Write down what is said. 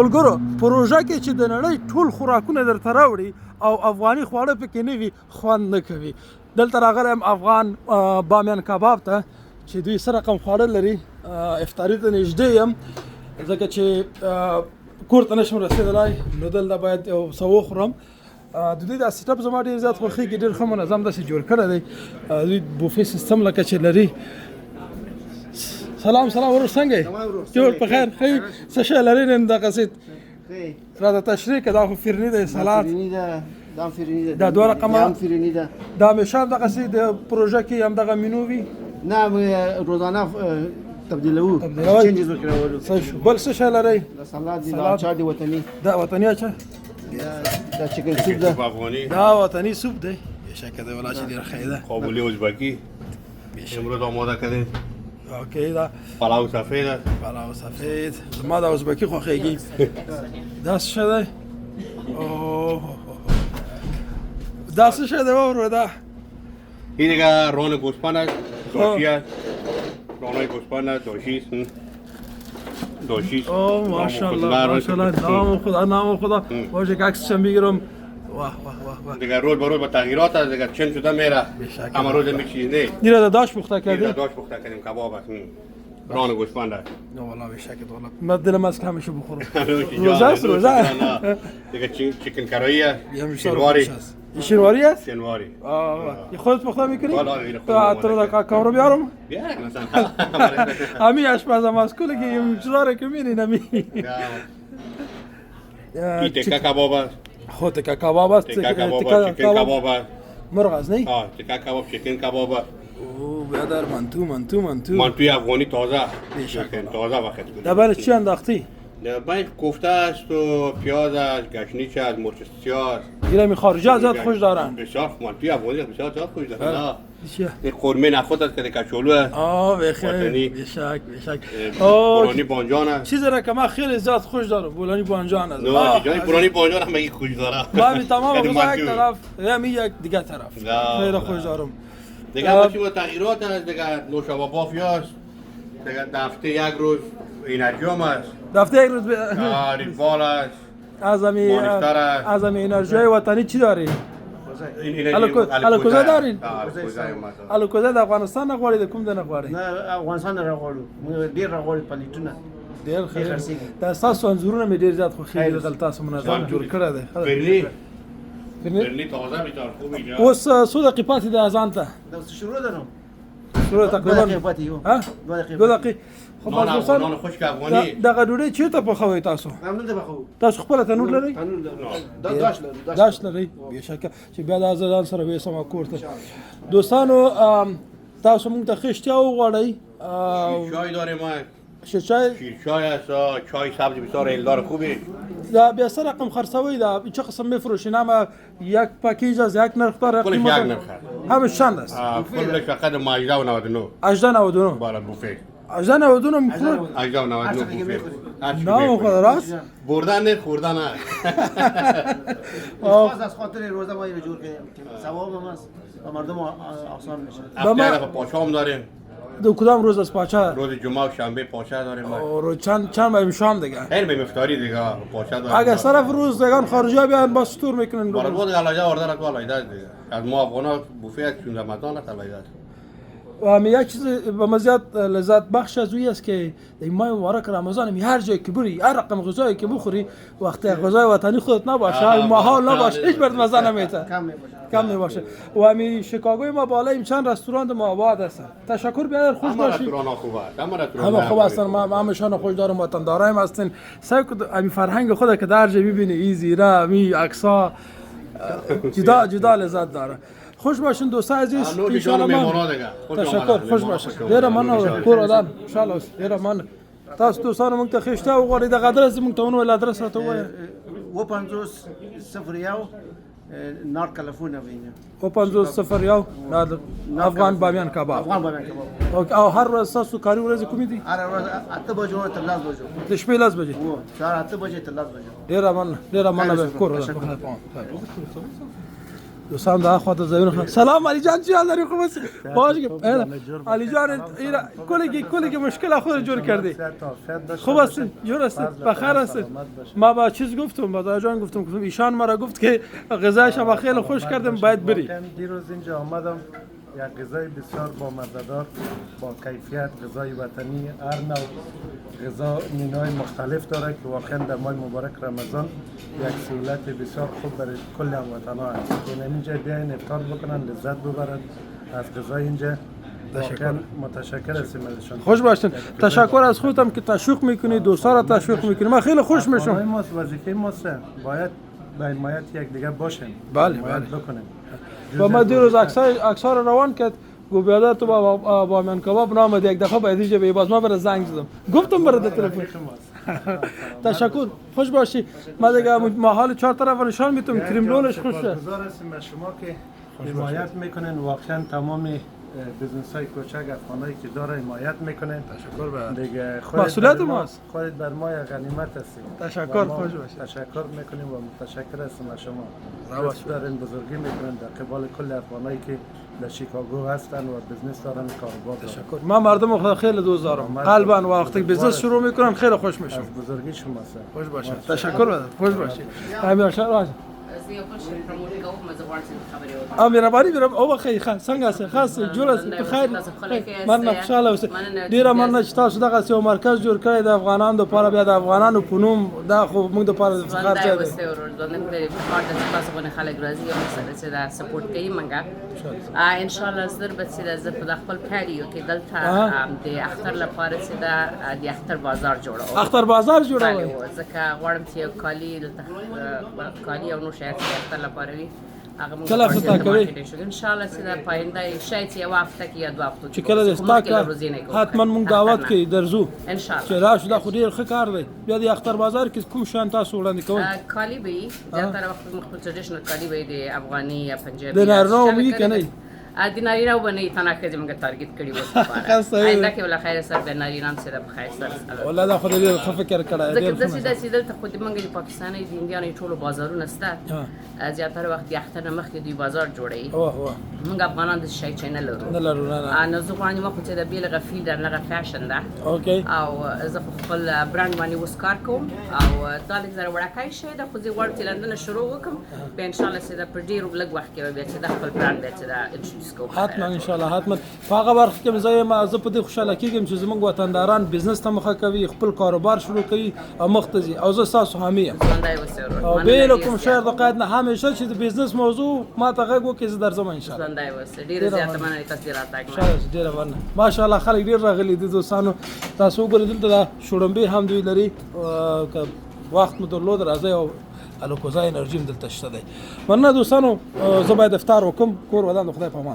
ملګرو پروژه کې چې د نړۍ ټول خوراکونه درته راوړي او افغاني خواړه پکې نه وي خوند نه کوي. دلته راغلی یم افغان بامیان کباب ته چې دوی څه رقم خواړه لري. افطاري ته نږدې یم ځکه چې کور ته نشم رسېدلی، نو دلته باید یو څه وخورم. د دوی دا سیټاپ زما ډېر زیات خوښېږي، ډېر ښه منظم داسې جوړ کړی دی. دوی بوفې سیستم لکه چې لري. سلام ورور څنګه یې؟ جوړ په خیر ښه یې؟ څه شی لري نن دغسې راته تشریح کړه. دا خو فرني دی، سلاد دا دوه رقمه دا همیشه همدغسې د پروژه کې همدغه مینو وي؟ نه، روزانه تبدیلوو. بل څه شی لرئ؟ سلاد دی، اچار دی وطني. دا وطني اچار؟ دا چکن سوپ ده. دا وطني سوپ دی. بېشکه دی والله چې ډېر ښه ده. قابلی ازبکی امروز آماده کردیم. اوکی دا پلاو سفید. پلاو سفید زما د ازبکی خوښېږي. دا څه شی دی؟ دا څه شی دی وروره دا؟ این دیگه ران گوسفند است، داشی است. رانای گوسفند است، داشی است. داشی است. اوه ماشاءالله ماشاءالله، نام خدا باشه که عکسشم بگیرم. واه واه واه. دیگه روز به روز با تغییرات است، دیگه چند شده میره. اما روز می چیز نه. این را داش پخته کردی؟ این را داش پخته کردیم، کباب است. ران گوسفند است. نه والله بشکل والله من دلم از که همیشه بخورم. روزه است روزه. دیگه چیکن کرائی است. شنواری. شنواری است؟ شنواری. خودت پخته میکنی؟ والا تو را کامرو بیارم؟ بیا مثلا. امی اشپزم از کلی که این چیزا که می‌بینی نمی. این تکه کباب است. خود تکه کباب است. تکه کباب است. مرغ است نه؟ تکه کباب، چیکن کباب است. اوه برادر منتو. منتوی افغانی تازه. تازه وقت بود. دبر چی انداختی؟ باید کوفته است و پیاز است، گشنیج است، مرچ سیاه است. اینا می خارجی زیاد خوش دارن. بسیار منتوی افغانی بسیار زیاد خوش دارن. این قرمه نخود است که کچولو است. بخیر بشک. برانی بانجان است. چیزی را که من خیلی زیاد خوش دارم، برانی بانجان است. نه جای برانی بانجان هم میگی خوش داره. من تمام غذا یک طرف، یعنی یک دیگه طرف. خیلی خوش دارم. دیگه باشه با تغییرات است، دیگه نوشابه بافی است. دیگه دفته یک روز انرژیوم است. دفته یک روز ریدوال است. از انرژی وطنی چی داری؟ الکوزه دارین؟ الکوزه د افغانستان نه غواړي، د کوم نه غواړي؟ نه، افغانستان نه غواړو، ډیر غواړي پلیټونه. ډیر ښه. دا تاسو انځورونه مې ډیر زیات خوښېږي، دغه تاسو منظم جوړ کړی دی. فرني تازه بیچاره خوبی. اوس څو دقیقې پاتې د اذان ته؟ دا شروع ده نو. شروع تقریبا 2 دقیقې. خو نان خشک افغانی. دغه ډوډۍ چېرته پخوئ تاسو؟ همدلته پخوو. تاسو خپله تنور لرئ؟ تنور لرو. داش لرئ؟ بېشکه چې بیا د اذان سره ویسم کور ته. دوستانو تاسو موږ ته ښه اشتیا وغواړئ. چای داریم ما. شیرچای است، چای سبزی بسیار ایلدار خوبی. دا بیا سه رقم خرڅوئ، دا چه قسم میفروشین؟ هم یک پکیج از یک نرخ داره؟ کلش یک نرخ همش چند است؟ کلش فقط 18.99. 18.99 بالا بوفه. 18.99 میخوره؟ 18.99 بوفه. نه خدا راست؟ بردن نه خوردن نه. از خاطر روزه ما اینو جور کردیم که ثواب هم است و مردم آسان میشه. هفته پاچه هم داریم. دو کدام روز از پاچه؟ روز جمعه و شنبه پاچه داریم. روز چند بایم شام دیگه؟ خیلی به افطاری دیگه پاچه داریم. اگه صرف روز دیگه خارجی ها بیان با ستور میکنن. بالا بود علایده آردن تو علایده دیگه. از ما افغانا بوفه چون رمضان است علایده. و همین یک چیز به مزیت لذت بخش از اوی است که در ماه مبارک رمضان می هر جای که بری، هر رقم غذایی که بخوری، وقتی غذای وطنی خودت نباشه، محال نباشه، هیچ برد مزه نمیته، کم نباشه. و همین شیکاگوی ما بالای چند رستوران ما آباد هستن. تشکر بیادر، خوش باشید. رستوران خوبه، همه خوب هستن. ما همشان خوش دارم، وطن دارایم هستن. سعی کن همین فرهنگ خود که در جای ببینی، این زیرا، همین عکس‌ها جدا لذت داره. خوش باشین دوستان عزیز. ان شاء الله تشکر، خوش باشین. ډیر مننه کور ودان ان شاء الله. ډیر مننه. تاسو دوستانو موږ ته خښته وغواړئ، د ادرس موږ ته ونو ادرس راته وایي. 5001 نار کالیفورنیا وینه. 5001 افغان بامیان کباب. او هر ورځ تاسو کاري ورځ کومې دي؟ هر ورځ 8 بجو تر 10 بجو. د شپې 10 بجې. سهار 8 بجې تر 10 بجو. ډیر مننه کور ودان. دوستان دا خواته زمین سلام علی جان چی حال داری خوب هستی باش علی جان کلی مشکل خود جور کردی خوب هستی جور هستی بخیر هستی ما با چیز گفتم با دایی جان گفتم ایشان مرا گفت که غذایش ما خیلی خوش کردم باید بری دیروز اینجا آمدم یک غذای بسیار با مزه‌دار با کیفیت غذای وطنی هر نوع غذا مینوهای مختلف داره که واقعا در ماه مبارک رمضان یک سهولت بسیار خوب برای کل هموطنان است که اینجا بیاین افطار بکنن لذت ببرن از غذای اینجا واقعا متشکر هستیم ازشان خوش باشین تشکر از خودتم که تشویق میکنی دوستا را تشویق میکنی من خیلی خوش میشم ماست وظیفه ماست باید به حمایت یک دیگه باشیم بله بکنیم و ما دیروز عکس‌ها رو روان کرد گو بیادر تو با بامیان کباب نامد یک دفعه باید اینجا بی باز ما برای زنگ زدم گفتم برای در تلفن تشکر خوش باشی ما دیگه محال 4 طرف نشان میتونم کریم رولش خوشه گزار هستیم از شما که حمایت میکنین واقعا تمام بیزنس های کوچک افغانایی که داره حمایت میکنین تشکر دیگه مسئولیت ماست خودت بر ما غنیمت هستید تشکر خوش باشید تشکر میکنیم و متشکر هستیم از شما دوست دارین بزرگی میکنین در قبال کل افغانایی که در شیکاگو هستن و بیزنس دارن کاروبار دارن تشکر من مردم خیلی دوست دارم قلبا وقتی بیزنس شروع میکنن خیلی خوش میشم از بزرگی شما هستم خوش باشید تشکر بدم خوش باشید امیر شاه امیر باری میرم او بخیر څنګه است خاص جوړ است بخیر من خوشاله اوسه ډیر من چې تاسو دغه یو مرکز جوړ کړی د افغانانو لپاره بیا د افغانانو په نوم دا خو موږ د لپاره فخر ځای دی تاسو خلک راځي او سره چې دا سپورټ کوي منګه ان شاء الله زر به چې د خپل پیډیو کې دلته د اختر لپاره چې د اختر بازار جوړو اختر بازار جوړوي ځکه غواړم چې کالی او نو شاید اختر لپاره وي کله افتتاح کوي ان شاء الله چې د پاینده شاید یو هفته کې یا 2 هفتو چې کله د استاک حتما موږ دعوت کوي درځو ان شاء الله چې راشو دا خو ډیر ښه کار دی بیا د اختر بازار کې کوم شان تاسو وړاندې کوئ کالی به زیاتره وخت مخ ټریډیشنل کالی به د افغاني یا پنجابي د نارینه وي کنه د نارینه وبنې تناکه چې موږ ټارګټ کړی وو آینده کې ولا خیر سره د نارینه سره په خیر سره ولا دا خو ډیر ښه فکر کړی دی د سیدل ته خو د موږ د پاکستاني د انډیانو ټولو بازارونه سته زیاتره وخت د اختر نه مخکې دوی بازار جوړوي موږ افغانان د شي چینل لرو نه لرو نه زه غواړم ما خو چې د بیل غفیل در نه فیشن ده اوکې او زه خپل برانډ باندې وسکار کوم او دا لږ زره وړاکای شي د خو زه غواړم چې لندن شروع وکم به ان شاء الله چې د پر ډیر لږ وخت کې به چې د خپل برانډ به چې دا انټروډوس کوم حتما ان شاء الله حتما په هغه برخه کې زه په دې خوشاله کېږم چې زموږ وطنداران بزنس ته مخه کوي خپل کاروبار شروع کوي او مختزي او زه تاسو حامی یم او بیلکم شهر د قائد نه همیشه چې د بزنس موضوع ما ته غږ وکړي زه درځم ان شاء الله زنده اوسه ډیر زیاته مننه تاسو راځئ ډیر مننه ماشاءالله خلک ډیر راغلي دي دوستانو تاسو وګورئ دلته دا شړمبې هم دوی لري وخت مو درلود راځي او الوکوزا انرژي دلته شته دی مننه دوستانو زه باید افطار وکم کور ودان خدای په امان